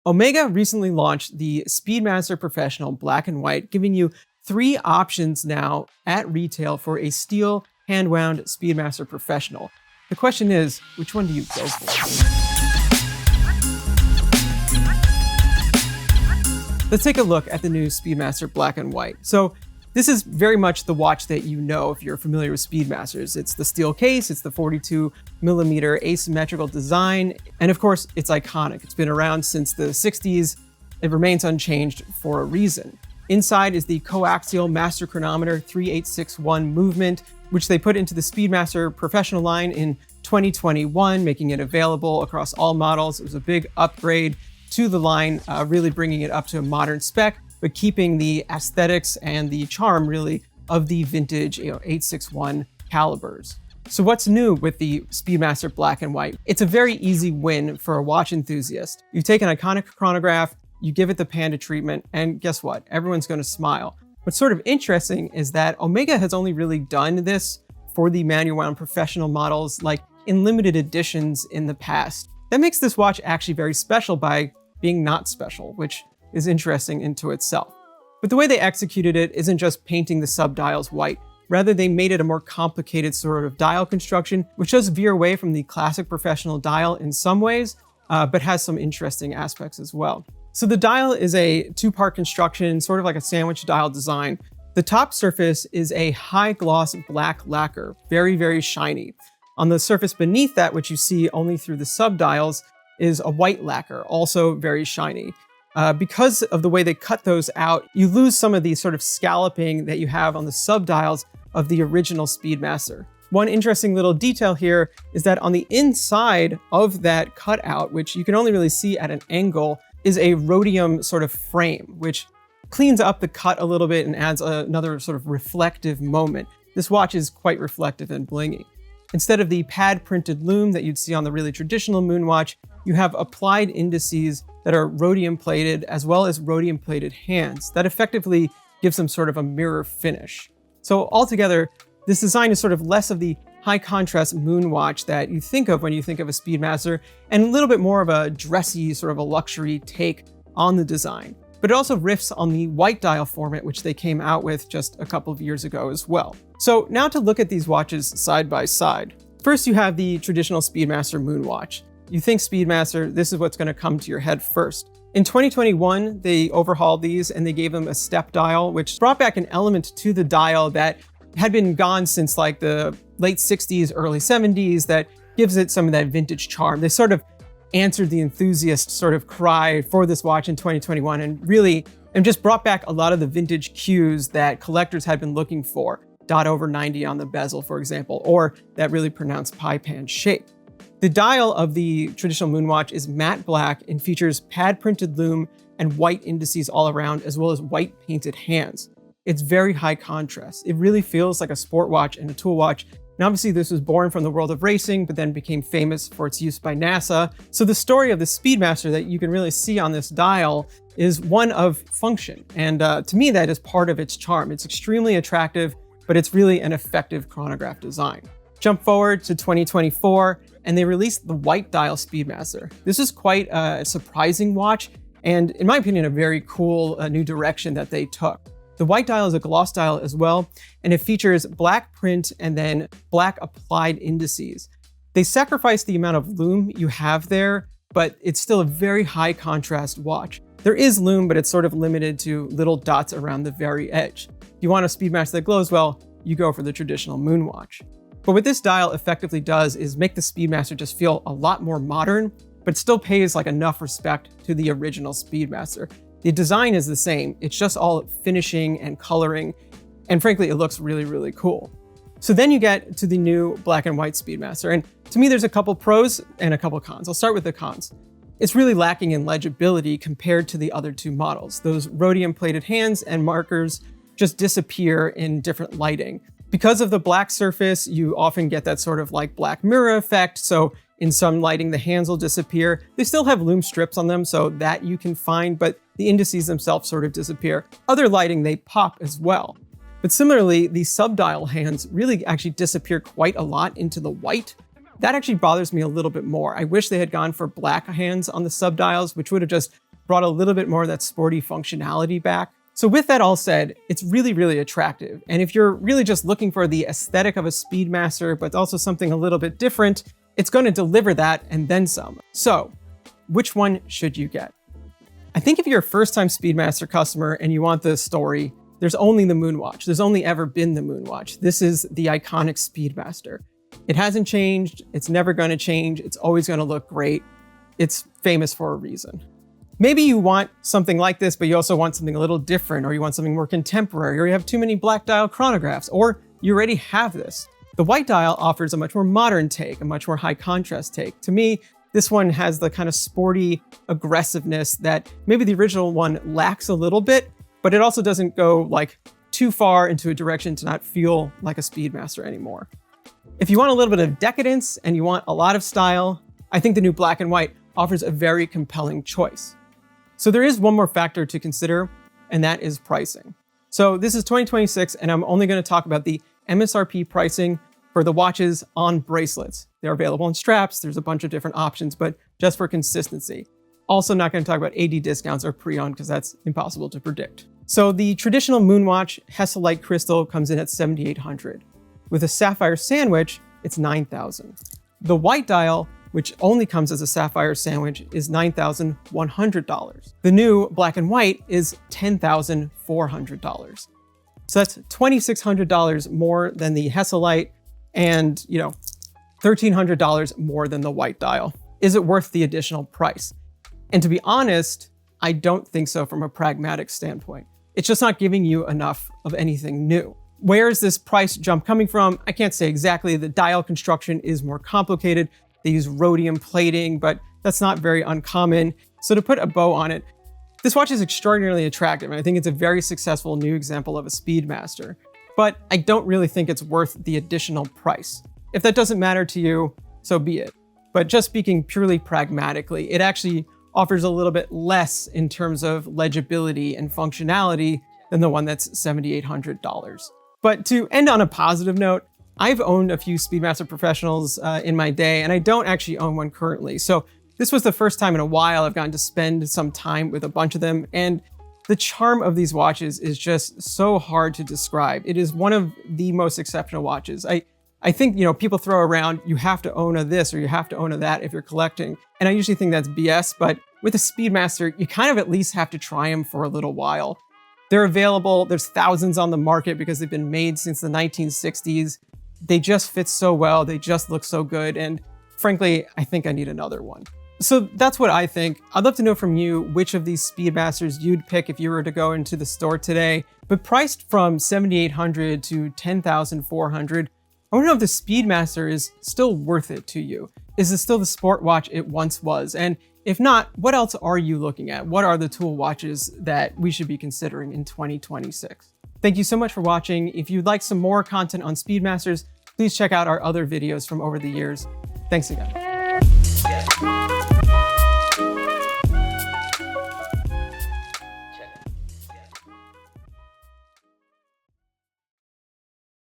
Omega recently launched the Speedmaster Professional Black and White, giving you 3 options now at retail for a steel hand-wound Speedmaster Professional. The question is, which one do you go for? Let's take a look at the new Speedmaster Black and White. So this is very much the watch that you know if you're familiar with Speedmasters. It's the steel case, it's the 42mm asymmetrical design, and of course, it's iconic. It's been around since the 60s. It remains unchanged for a reason. Inside is the coaxial master chronometer 3861 movement, which they put into the Speedmaster Professional line in 2021, making it available across all models. It was a big upgrade to the line, really bringing it up to a modern spec, but keeping the aesthetics and the charm really of the vintage 861 calibers. So what's new with the Speedmaster Black and White? It's a very easy win for a watch enthusiast. You take an iconic chronograph, you give it the panda treatment, and guess what? Everyone's going to smile. What's sort of interesting is that Omega has only really done this for the manual wound professional models, like in limited editions in the past. That makes this watch actually very special by being not special, which is interesting into itself. But the way they executed it isn't just painting the sub-dials white. Rather, they made it a more complicated sort of dial construction, which does veer away from the classic professional dial in some ways, but has some interesting aspects as well. So the dial is a 2-part construction, sort of like a sandwich dial design. The top surface is a high gloss black lacquer, very, very shiny. On the surface beneath that, which you see only through the sub-dials, is a white lacquer, also very shiny. Because of the way they cut those out, you lose some of the sort of scalloping that you have on the sub-dials of the original Speedmaster. One interesting little detail here is that on the inside of that cutout, which you can only really see at an angle, is a rhodium sort of frame, which cleans up the cut a little bit and adds another sort of reflective moment. This watch is quite reflective and blingy. Instead of the pad-printed lume that you'd see on the really traditional Moonwatch, you have applied indices that are rhodium-plated, as well as rhodium-plated hands. That effectively gives them sort of a mirror finish. So altogether, this design is sort of less of the high-contrast Moonwatch that you think of when you think of a Speedmaster, and a little bit more of a dressy, sort of a luxury take on the design. But it also riffs on the white dial format, which they came out with just a couple of years ago as well. So now to look at these watches side by side. First, you have the traditional Speedmaster Moonwatch. You think Speedmaster, this is what's going to come to your head first. In 2021, they overhauled these and they gave them a step dial, which brought back an element to the dial that had been gone since like the late 60s, early 70s, that gives it some of that vintage charm. They sort of answered the enthusiast sort of cry for this watch in 2021 and just brought back a lot of the vintage cues that collectors had been looking for. Dot over 90 on the bezel, for example, or that really pronounced pie pan shape. The dial of the traditional Moonwatch is matte black and features pad-printed lume and white indices all around, as well as white painted hands. It's very high contrast. It really feels like a sport watch and a tool watch. And obviously this was born from the world of racing, but then became famous for its use by NASA. So the story of the Speedmaster that you can really see on this dial is one of function. And to me, that is part of its charm. It's extremely attractive, but it's really an effective chronograph design. Jump forward to 2024, and they released the white dial Speedmaster. This is quite a surprising watch, and in my opinion, a very cool new direction that they took. The white dial is a gloss dial as well, and it features black print and then black applied indices. They sacrifice the amount of lume you have there, but it's still a very high contrast watch. There is lume, but it's sort of limited to little dots around the very edge. If you want a Speedmaster that glows well, you go for the traditional Moonwatch. But what this dial effectively does is make the Speedmaster just feel a lot more modern, but still pays like enough respect to the original Speedmaster. The design is the same, it's just all finishing and coloring, and frankly, it looks really, really cool. So then you get to the new black and white Speedmaster, and to me, there's a couple pros and a couple cons. I'll start with the cons. It's really lacking in legibility compared to the other two models. Those rhodium-plated hands and markers just disappear in different lighting. Because of the black surface, you often get that sort of like black mirror effect. So in some lighting, the hands will disappear. They still have lume strips on them, so that you can find, but the indices themselves sort of disappear. Other lighting, they pop as well. But similarly, the sub-dial hands really actually disappear quite a lot into the white. That actually bothers me a little bit more. I wish they had gone for black hands on the sub-dials, which would have just brought a little bit more of that sporty functionality back. So with that all said, it's really, really attractive. And if you're really just looking for the aesthetic of a Speedmaster, but also something a little bit different, it's going to deliver that and then some. So which one should you get? I think if you're a first-time Speedmaster customer and you want the story, there's only the Moonwatch. There's only ever been the Moonwatch. This is the iconic Speedmaster. It hasn't changed. It's never going to change. It's always going to look great. It's famous for a reason. Maybe you want something like this, but you also want something a little different, or you want something more contemporary, or you have too many black dial chronographs, or you already have this. The white dial offers a much more modern take, a much more high contrast take. To me, this one has the kind of sporty aggressiveness that maybe the original one lacks a little bit, but it also doesn't go like too far into a direction to not feel like a Speedmaster anymore. If you want a little bit of decadence and you want a lot of style, I think the new black and white offers a very compelling choice. So there is one more factor to consider, and that is pricing. So this is 2026, and I'm only going to talk about the MSRP pricing for the watches on bracelets. They're available on straps. There's a bunch of different options, but just for consistency. Also not going to talk about AD discounts or pre-owned because that's impossible to predict. So the traditional Moonwatch Hesselite crystal comes in at $7,800. With a sapphire sandwich, it's $9,000. The white dial, which only comes as a sapphire sandwich, is $9,100. The new black and white is $10,400. So that's $2,600 more than the Hesselite and, $1,300 more than the white dial. Is it worth the additional price? And to be honest, I don't think so from a pragmatic standpoint. It's just not giving you enough of anything new. Where is this price jump coming from? I can't say exactly. The dial construction is more complicated. They use rhodium plating, but that's not very uncommon. So to put a bow on it, this watch is extraordinarily attractive, and I think it's a very successful new example of a Speedmaster. But I don't really think it's worth the additional price. If that doesn't matter to you, so be it. But just speaking purely pragmatically, it actually offers a little bit less in terms of legibility and functionality than the one that's $7,800. But to end on a positive note, I've owned a few Speedmaster Professionals in my day, and I don't actually own one currently. So this was the first time in a while I've gotten to spend some time with a bunch of them, and the charm of these watches is just so hard to describe. It is one of the most exceptional watches. I think, people throw around, you have to own a this or you have to own a that if you're collecting. And I usually think that's BS, but with a Speedmaster, you kind of at least have to try them for a little while. They're available. There's thousands on the market because they've been made since the 1960s. They just fit so well. They just look so good. And frankly, I think I need another one. So that's what I think. I'd love to know from you which of these Speedmasters you'd pick if you were to go into the store today. But priced from $7,800 to $10,400, I want to know if the Speedmaster is still worth it to you. Is it still the sport watch it once was? And if not, what else are you looking at? What are the tool watches that we should be considering in 2026? Thank you so much for watching. If you'd like some more content on Speedmasters, please check out our other videos from over the years. Thanks again.